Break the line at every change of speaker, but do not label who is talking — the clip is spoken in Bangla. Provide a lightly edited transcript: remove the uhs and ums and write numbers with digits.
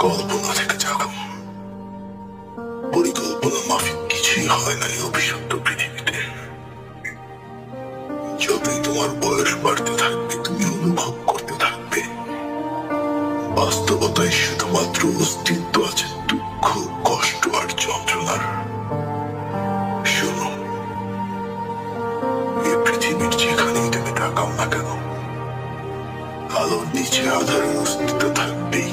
কল্পনা থেকে জাগো। পরিকল্পনা মাফিক কিছুই হয় না এই অভিশপ্ত পৃথিবীতে। যতই তোমার বয়স বাড়তে থাকবে, তুমি অনুভব করতে থাকবে বাস্তবতায় শুধুমাত্র অস্তিত্ব আছে দুঃখ, কষ্ট আর যন্ত্রণার। শোনো, এই পৃথিবীর যেখানেই তুমি তাকাও না কেন, আলোর নিচে আধারের অস্তিত্ব থাকবেই।